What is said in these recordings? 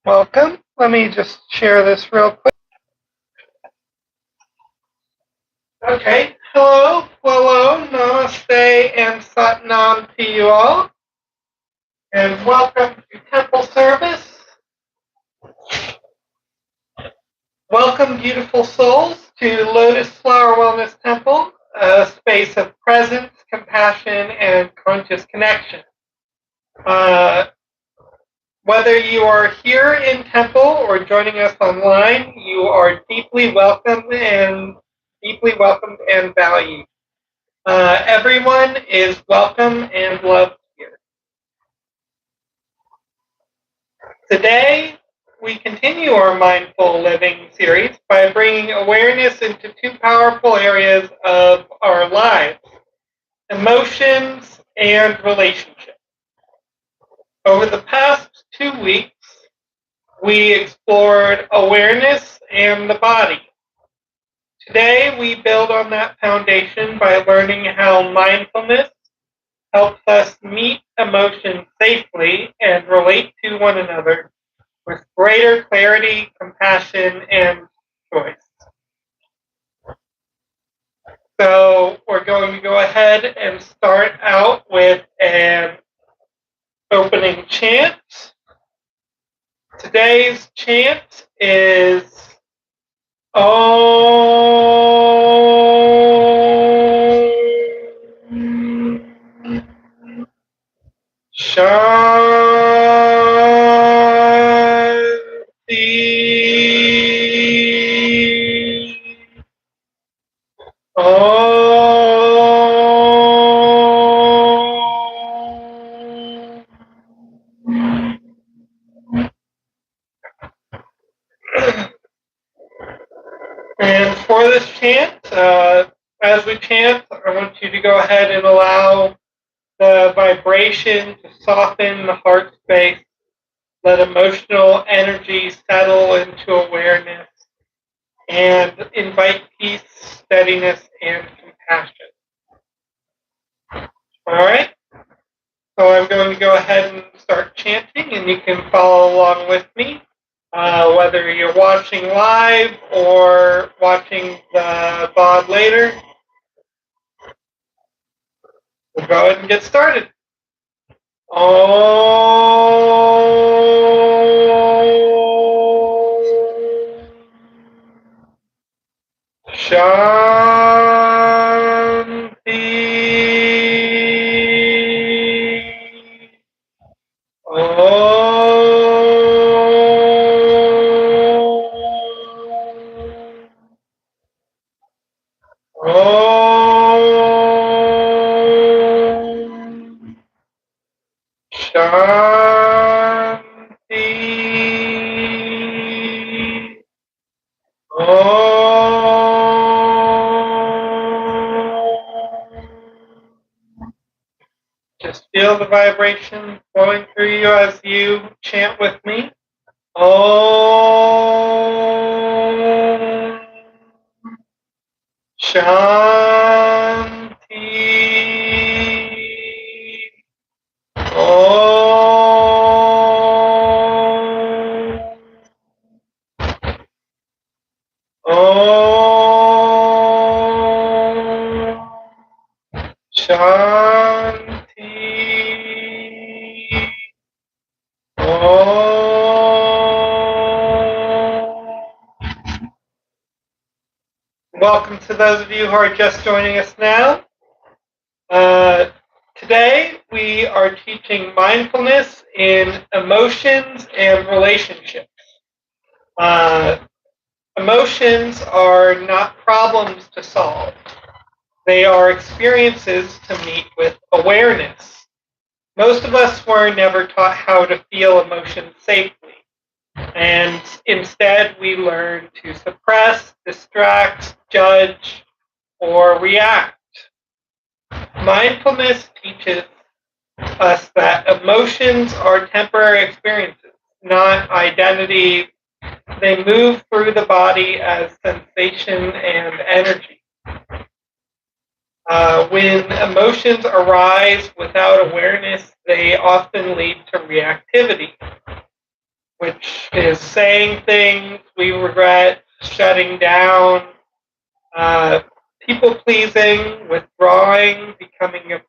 Welcome. Let me just share this real quick. Okay. Hello, namaste, and satnam to you all. And welcome to temple service. Welcome, beautiful souls, to Lotus Flower Wellness Temple, a space of presence, compassion, and conscious connection. Whether you are here in temple or joining us online, you are deeply welcome and valued. Everyone is welcome and loved here. Today, we continue our mindful living series by bringing awareness into two powerful areas of our lives: emotions and relationships. Over the past 2 weeks, we explored awareness and the body. Today, we build on that foundation by learning how mindfulness helps us meet emotions safely and relate to one another with greater clarity, compassion, and choice. So we're going to go ahead and start out with an opening chant. Today's chant is Om Shanti. And for this chant, as we chant, I want you to go ahead and allow the vibration to soften the heart space. Let emotional energy settle into awareness and invite peace, steadiness, and compassion. All right? So I'm going to go ahead and start chanting, and you can follow along with me, whether you're watching live or watching the VOD later. We'll go ahead and get started. Om Shanti. Om Shanti. Just feel the vibration flowing through you as you chant with me. Om Shanti. Om Shanti. Welcome to those of you who are just joining us now. Today we are teaching mindfulness in emotions and relationships. Emotions are not problems to solve. They are experiences to meet with awareness. Most of us were never taught how to feel emotions safely, and instead we learn to suppress, distract, judge, or react. Mindfulness teaches us that emotions are temporary experiences, not identity. They move through the body as sensation and energy. When emotions arise without awareness, they often lead to reactivity. which is saying things we regret, shutting down, people-pleasing, withdrawing, becoming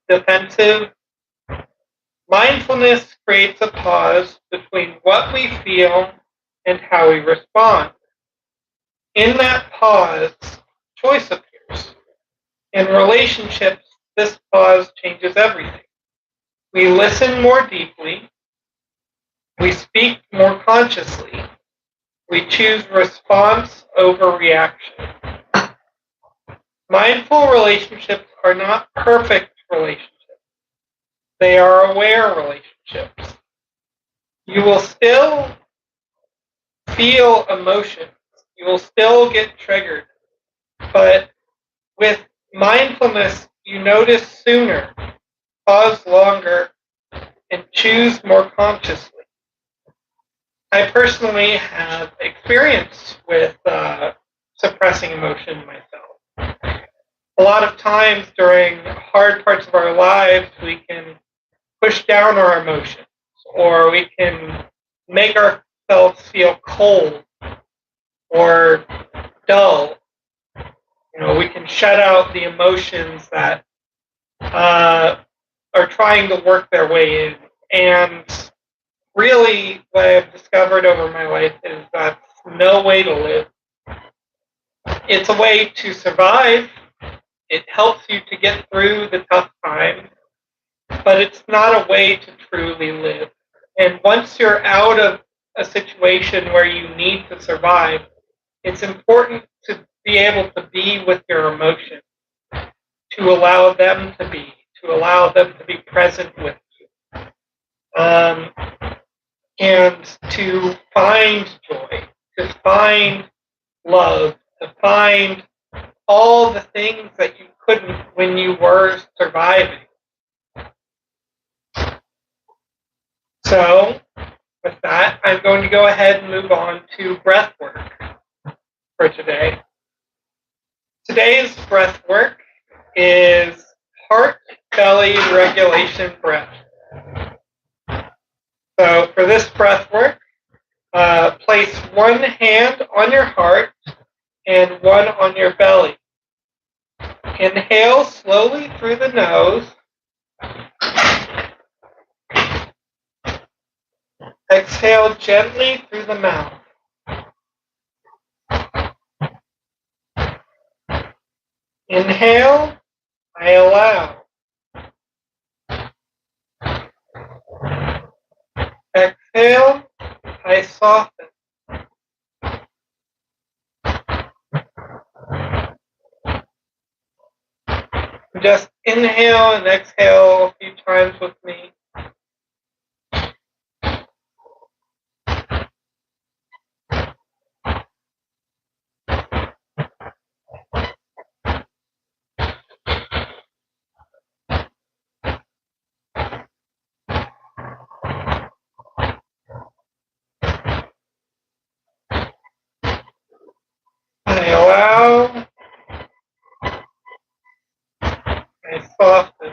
defensive. Mindfulness creates a pause between what we feel and how we respond. In that pause, choice appears. In relationships, this pause changes everything. We listen more deeply. We speak more consciously. We choose response over reaction. Mindful relationships are not perfect relationships. They are aware relationships. You will still feel emotions. You will still get triggered. But with mindfulness, you notice sooner, pause longer, and choose more consciously. I personally have experience with suppressing emotion myself. A lot of times during hard parts of our lives, we can push down our emotions, or we can make ourselves feel cold or dull. We can shut out the emotions that are trying to work their way in. And really, what I've discovered over my life is that's no way to live. It's a way to survive. It helps you to get through the tough times, but it's not a way to truly live. And once you're out of a situation where you need to survive, it's important to be able to be with your emotions, to allow them to be present with you, and to find joy, to find love, to find all the things that you couldn't when you were surviving. So, with that, I'm going to go ahead and move on to breathwork for today. Today's breathwork is heart belly regulation breath. So for this breathwork, place one hand on your heart and one on your belly. Inhale slowly through the nose. Exhale gently through the mouth. Inhale, I allow. Exhale, I soften. Just inhale and exhale a few times with me. I allow. I soften.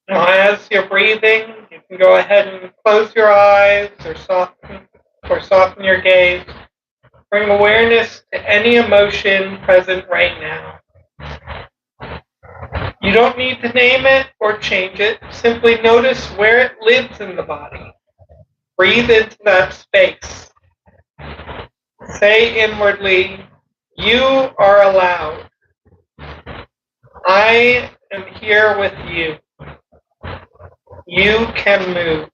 Now, as you're breathing, you can go ahead and close your eyes or soften your gaze. Bring awareness to any emotion present right now. You don't need to name it or change it. Simply notice where it lives in the body. Breathe into that space. Say inwardly, you are allowed. I am here with you. You can move.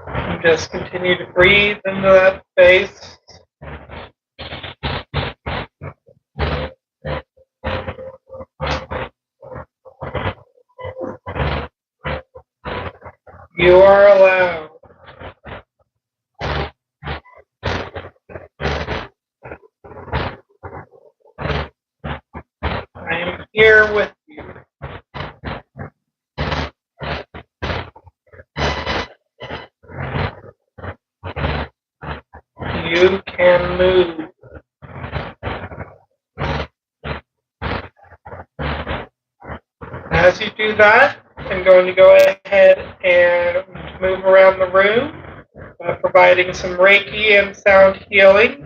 And just continue to breathe into that space. You are allowed. I am here with you. you can move. As you do that, I'm going to go ahead and move around the room, providing some Reiki and sound healing.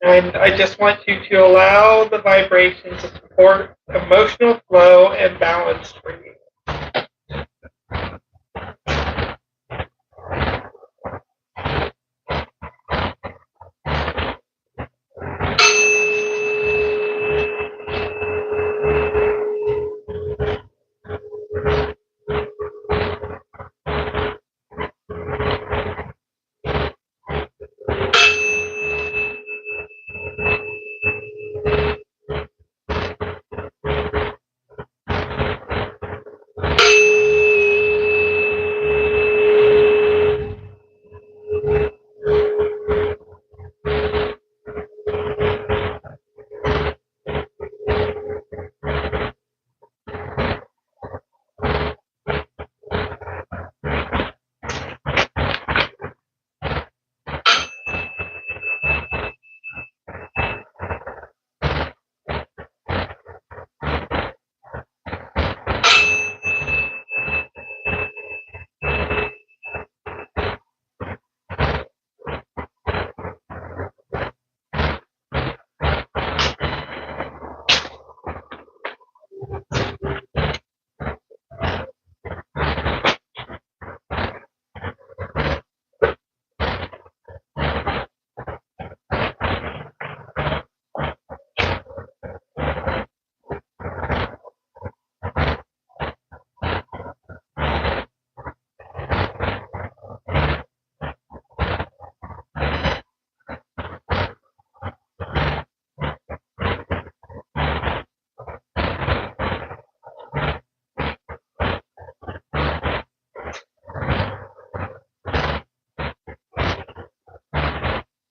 And I just want you to allow the vibrations to support emotional flow and balance for you.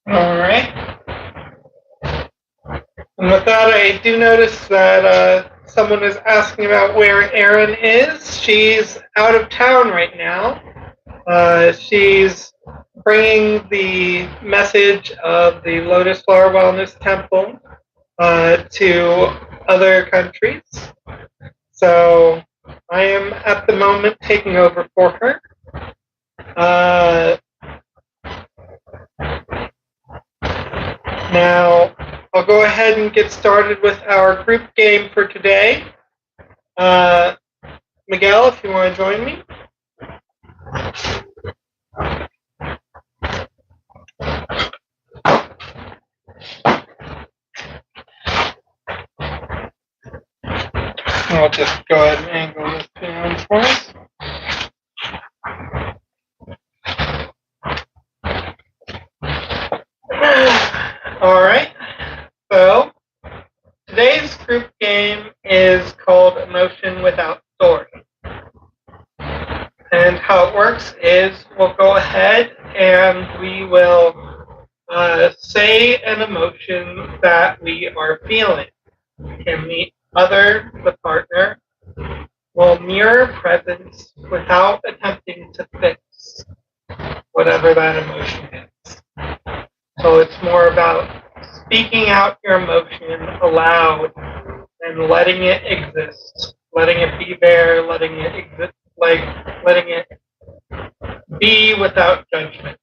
All right. And with that, I do notice that someone is asking about where Erin is. She's out of town right now. She's bringing the message of the Lotus Flower Wellness Temple to other countries. So I am at the moment taking over for her. Now, I'll go ahead and get started with our group game for today. Miguel, if you want to join me. I'll just go ahead and angle this down for us. All right. So today's group game is called Emotion Without Story. And how it works is we'll go ahead and we will say an emotion that we are feeling. And the partner, will mirror presence without attempting to fix whatever that emotion is. So it's more about speaking out your emotion aloud and letting it exist, letting it be there, letting it exist, letting it be without judgment.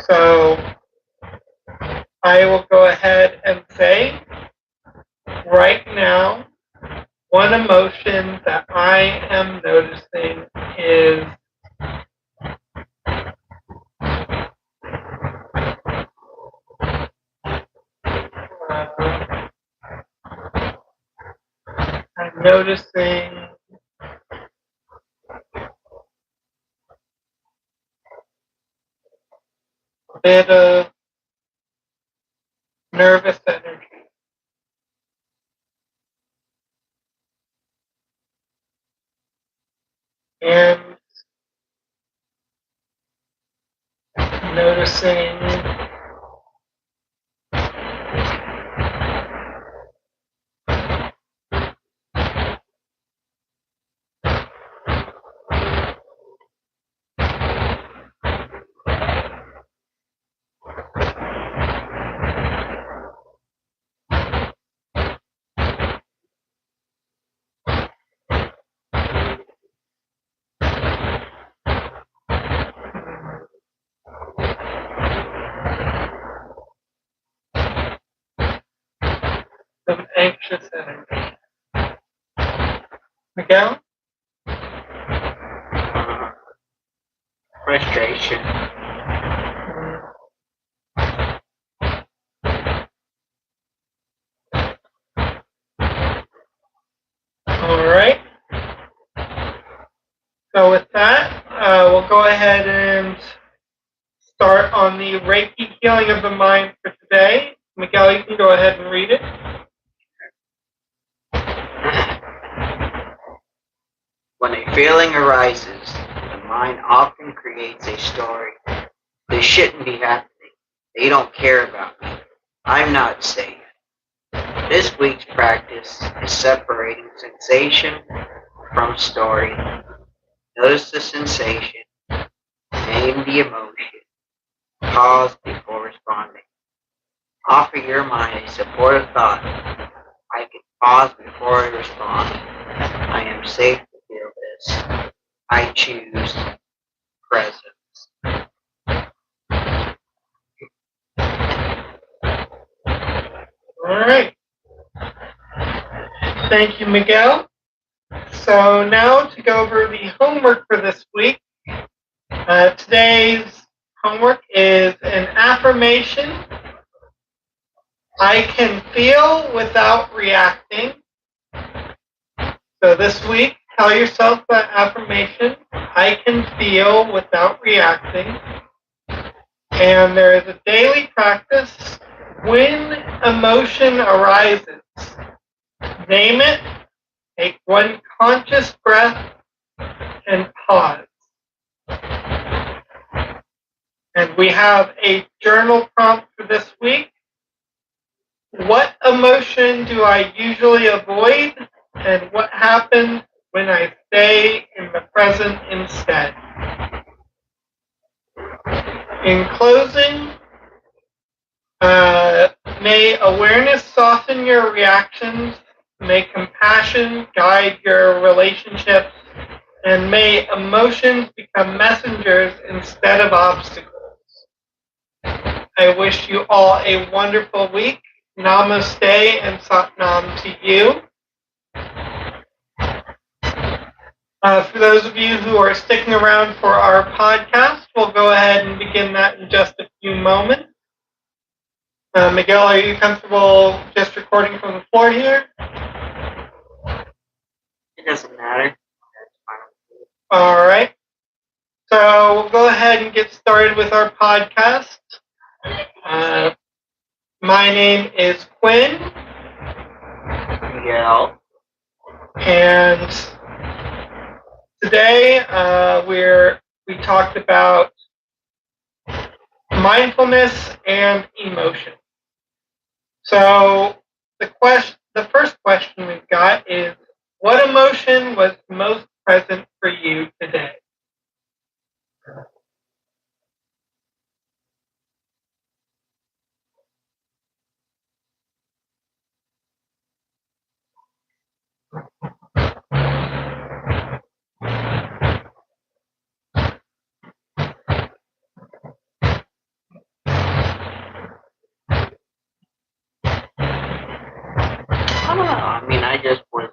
So I will go ahead and say, right now, one emotion that I am noticing is I'm noticing a bit of nervous energy. And noticing some anxious energy. Miguel? Frustration. All right. So with that, we'll go ahead and start on the Reiki healing of the mind for today. Miguel, you can go ahead and read it. When a feeling arises, the mind often creates a story. This shouldn't be happening. They don't care about me. I'm not safe. This week's practice is separating sensation from story. Notice the sensation. Name the emotion. Pause before responding. Offer your mind a supportive thought. I can pause before I respond. I am safe to feel this. I choose presence. All right. Thank you, Miguel. So now to go over the homework for this week. Today's homework is an affirmation. I can feel without reacting. So this week, tell yourself that affirmation. I can feel without reacting. And there is a daily practice. When emotion arises, name it, take one conscious breath, and pause. And we have a journal prompt for this week. What emotion do I usually avoid? And what happens when I stay in the present instead? In closing, may awareness soften your reactions, may compassion guide your relationships, and may emotions become messengers instead of obstacles. I wish you all a wonderful week. Namaste and Satnam to you. For those of you who are sticking around for our podcast, we'll go ahead and begin that in just a few moments. Miguel, are you comfortable just recording from the floor here? It doesn't matter. All right. So we'll go ahead and get started with our podcast. My name is Quinn. Miguel. And today we talked about mindfulness and emotion. So the first question we've got is, what emotion was most present for you today? I don't know. I mean, I just was,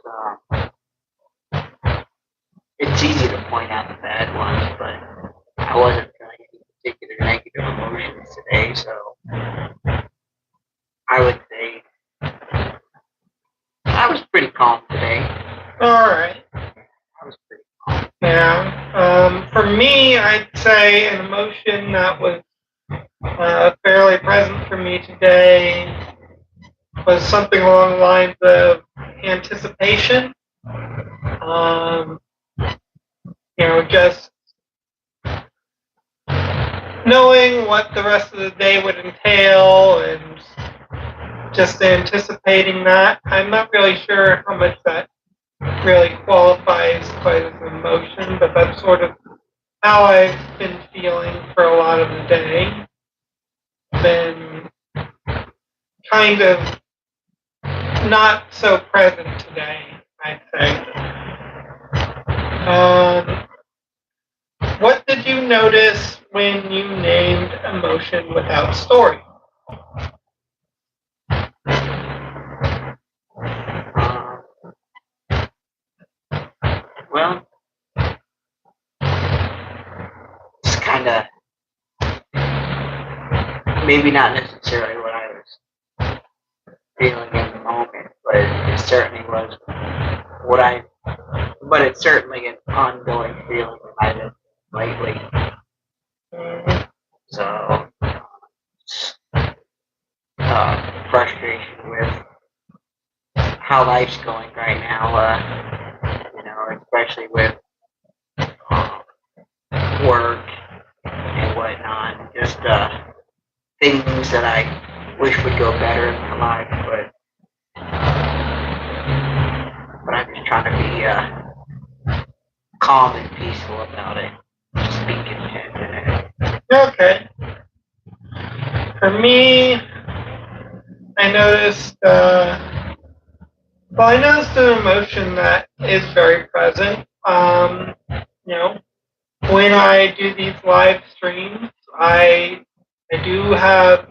it's easy to point out the bad ones, but I wasn't feeling any particular negative emotions today, so I would say I was pretty calm today. All right. I was pretty calm. Yeah. For me, I'd say an emotion that was fairly present for me today was something along the lines of anticipation. Just knowing what the rest of the day would entail and just anticipating that. I'm not really sure how much that really qualifies quite as an emotion, but that's sort of how I've been feeling for a lot of the day. Been kind of not so present today, I'd say. What did you notice when you named emotion without story? maybe not necessarily what I was feeling in the moment, but it certainly was but it's certainly an ongoing feeling that I've had lately. So, frustration with how life's going right now, especially with work and whatnot, just things that I wish would go better in my life, but I'm just trying to be calm and peaceful about it, just be content in it. Okay. For me, I noticed an emotion that is very present. When I do these live streams, I do have,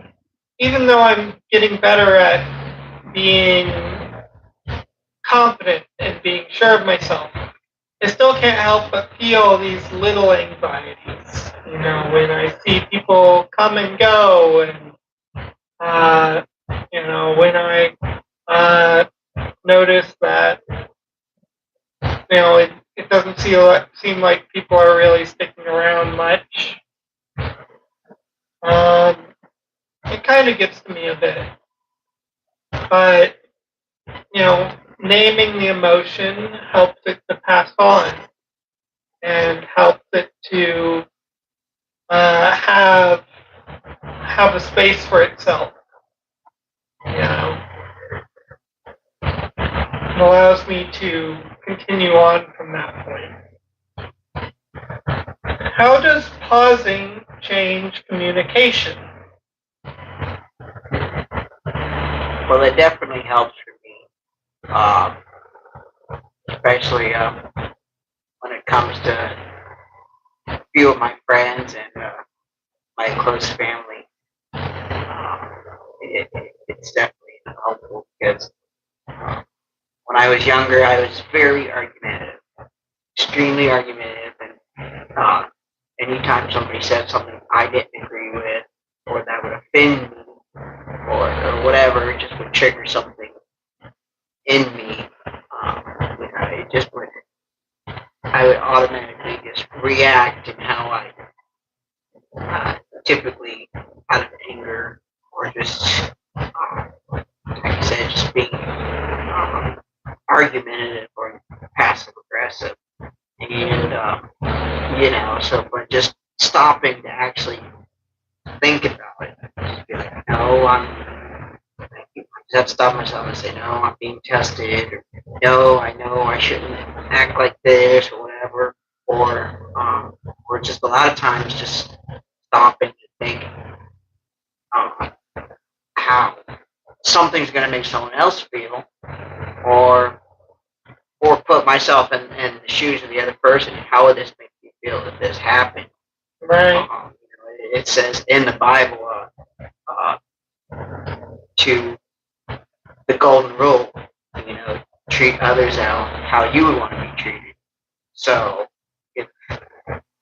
even though I'm getting better at being confident and being sure of myself, I still can't help but feel these little anxieties. When I see people come and go, and when I notice that it doesn't seem like people are really sticking around much. It kind of gets to me a bit, but naming the emotion helps it to pass on and helps it to have a space for itself. It allows me to continue on from that point. How does pausing change communication? Well, it definitely helps for me, especially when it comes to a few of my friends and my close family. It's definitely helpful because when I was younger, I was very argumentative, extremely argumentative, and anytime somebody said something I didn't agree with, or that would offend me, or whatever, it just would trigger something in me. It just would. I would automatically just react in how I typically out of anger or just like I said, just being argumentative or passive aggressive, and but just stopping to actually think about it, just be like, no, I just have to stop myself and say, no, I'm being tested, or no, I know I shouldn't act like this, or whatever, or just a lot of times just stopping to think how something's going to make someone else feel, or put myself in the shoes of the other person. How would this make me feel if this happened? Right. It says in the Bible to the golden rule, treat others out how you would want to be treated. So if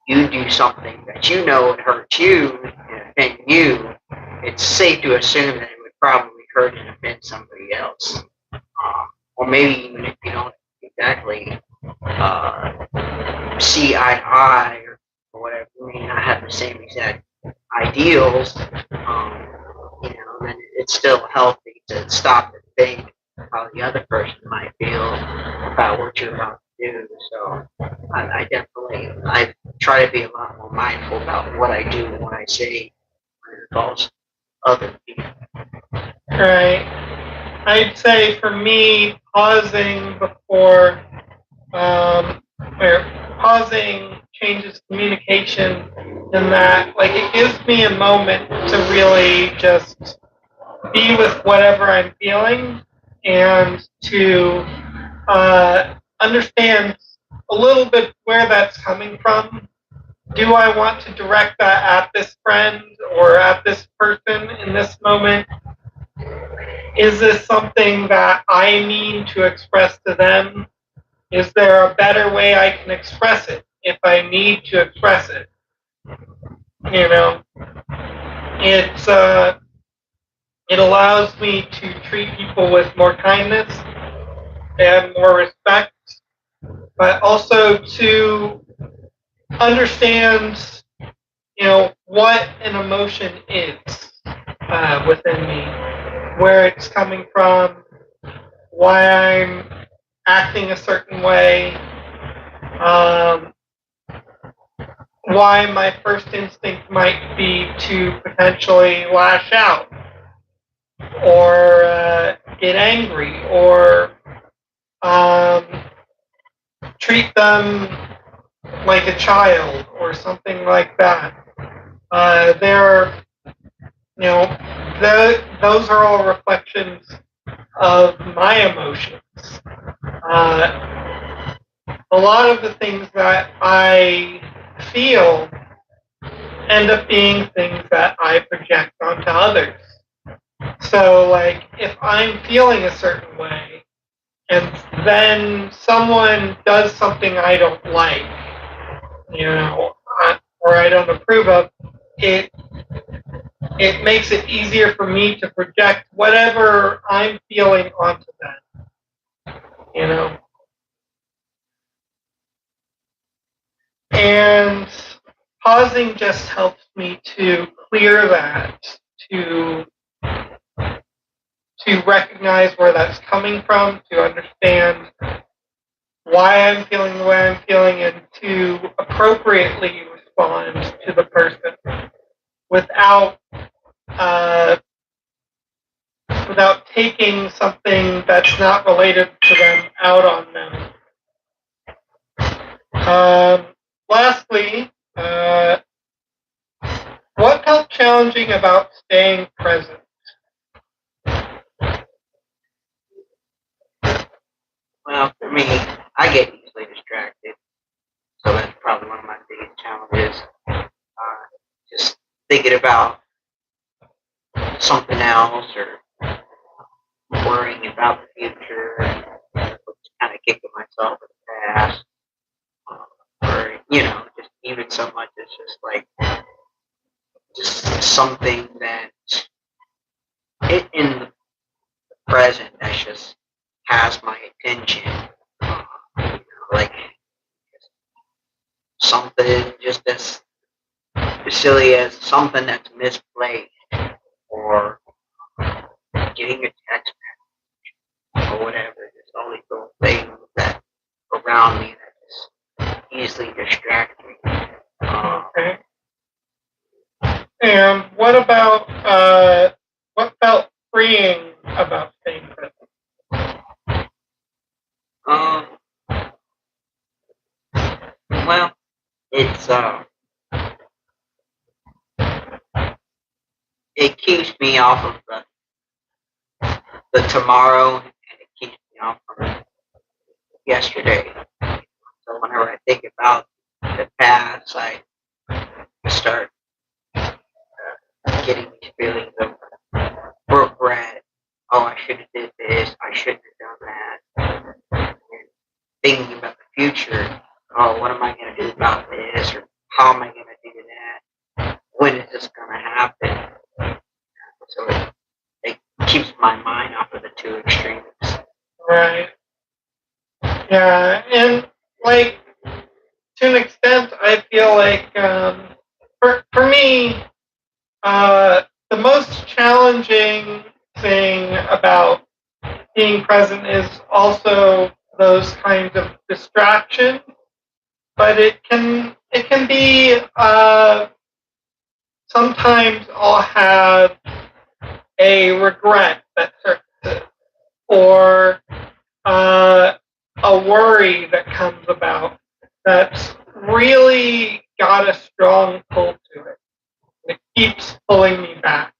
you do something that you know would hurt you and offend you, it's safe to assume that it would probably hurt and offend somebody else. Or maybe even if you don't exactly see eye to eye or whatever, you may not have the same exact ideals, then it's still healthy to stop and think how the other person might feel about what you're about to do. So I try to be a lot more mindful about what I do and what I say when it involves other people. Right. I'd say for me, pausing before, or pausing changes communication in that, like, it gives me a moment to really just be with whatever I'm feeling and to understand a little bit where that's coming from. Do I want to direct that at this friend or at this person in this moment? Is this something that I need to express to them? Is there a better way I can express it if I need to express it? It allows me to treat people with more kindness and more respect, but also to understand, what an emotion is within me, where it's coming from, why I'm acting a certain way, why my first instinct might be to potentially lash out or get angry or treat them like a child or something like that. Those are all reflections of my emotions. A lot of the things that I feel end up being things that I project onto others. So, like, if I'm feeling a certain way, and then someone does something I don't like, or I don't approve of, it makes it easier for me to project whatever I'm feeling onto them, And pausing just helps me to clear that, to recognize where that's coming from, to understand why I'm feeling the way I'm feeling, and to appropriately respond to the person without taking something that's not related to them out on them. Lastly, what felt challenging about staying present? Well, for me, I get easily distracted, so that's probably one of my biggest challenges. Just thinking about something else or worrying about the future, and just kind of kicking myself in the past, or just even so much as just like just something that in the present that just has my attention, like something just as silly as something that's misplaced, or getting a text message, or whatever. Just all these little things that around me that just easily distract me. Okay. And what felt freeing about staying present? Well, it's it keeps me off of the tomorrow, and it keeps me off of yesterday. So whenever I think about the past, I start getting these feelings of regret. Oh, I should have did this. I shouldn't have done that. And thinking about the future. Oh, what am I going to do about this? Or how am I going to do that? When is this going to happen? So it keeps my mind off of the two extremes. Right. Yeah, and like to an extent, I feel like for me, the most challenging thing about being present is also those kinds of distractions, but it can be sometimes I'll have a regret that surfaces, or a worry that comes about that's really got a strong pull to it. It keeps pulling me back.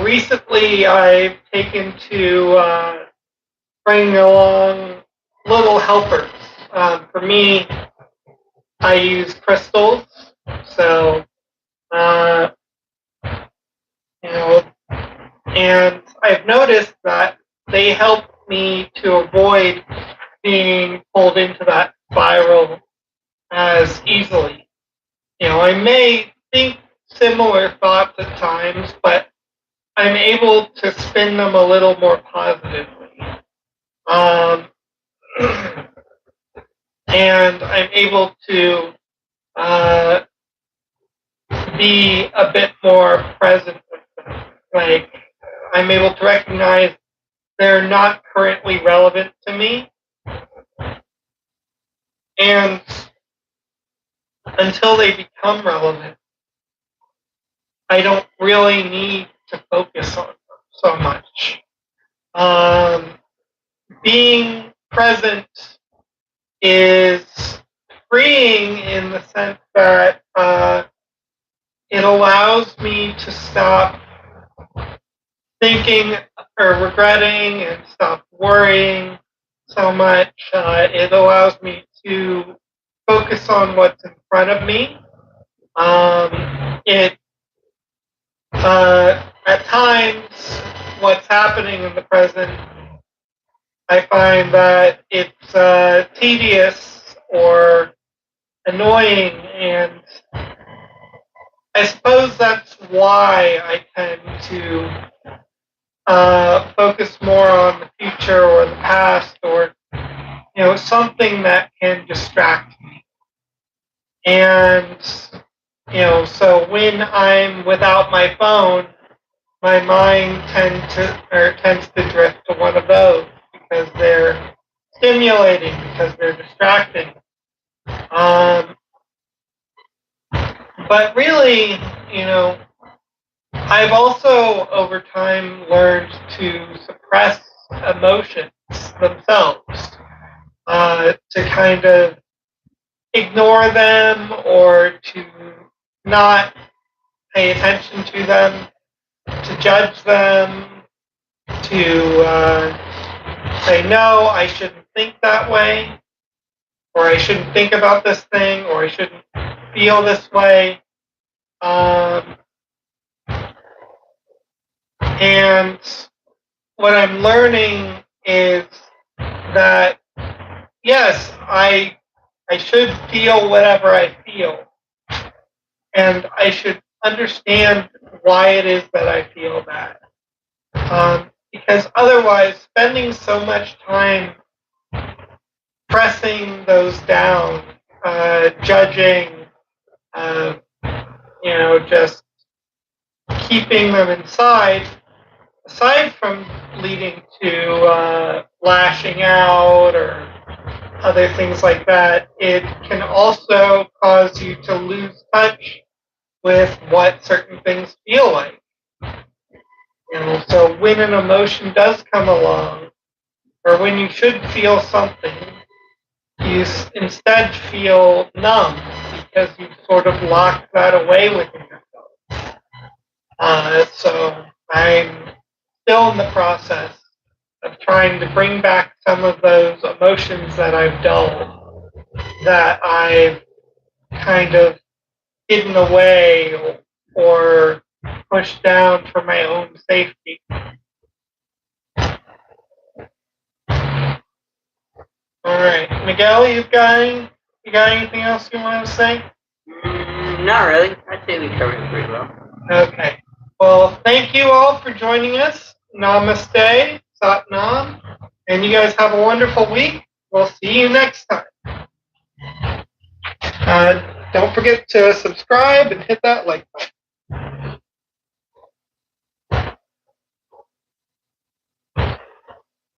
Recently, I've taken to bringing along little helpers. For me, I use crystals, so and I've noticed that they help me to avoid being pulled into that spiral as easily. I may think similar thoughts at times, but I'm able to spin them a little more positively. And I'm able to be a bit more present with them. Like, I'm able to recognize they're not currently relevant to me. And until they become relevant, I don't really need to focus on them so much. Being present is freeing in the sense that it allows me to stop thinking or regretting and stop worrying so much. It allows me to focus on what's in front of me. At times, what's happening in the present, I find that it's tedious or annoying, and I suppose that's why I tend to focus more on the future or the past, or something that can distract me. And so when I'm without my phone, my mind tends to drift to one of those because they're stimulating, because they're distracting. But really, I've also over time learned to suppress emotions themselves, to kind of ignore them or to not pay attention to them, to judge them, to say, no, I shouldn't think that way, or I shouldn't think about this thing, or I shouldn't feel this way. And what I'm learning is that, yes, I should feel whatever I feel, and I should understand why it is that I feel that. Because otherwise, spending so much time pressing those down, judging, just keeping them inside, aside from leading to lashing out or other things like that, it can also cause you to lose touch with what certain things feel like. So when an emotion does come along, or when you should feel something, you instead feel numb because you've sort of locked that away within yourself. So I'm still in the process of trying to bring back some of those emotions that I've dulled, that I've kind of hidden away or pushed down for my own safety. All right, Miguel, you got anything else you want to say? Not really. I'd say we covered it pretty well. Okay. Well, thank you all for joining us. Namaste, Sat Nam, and you guys have a wonderful week. We'll see you next time. Don't forget to subscribe and hit that like button.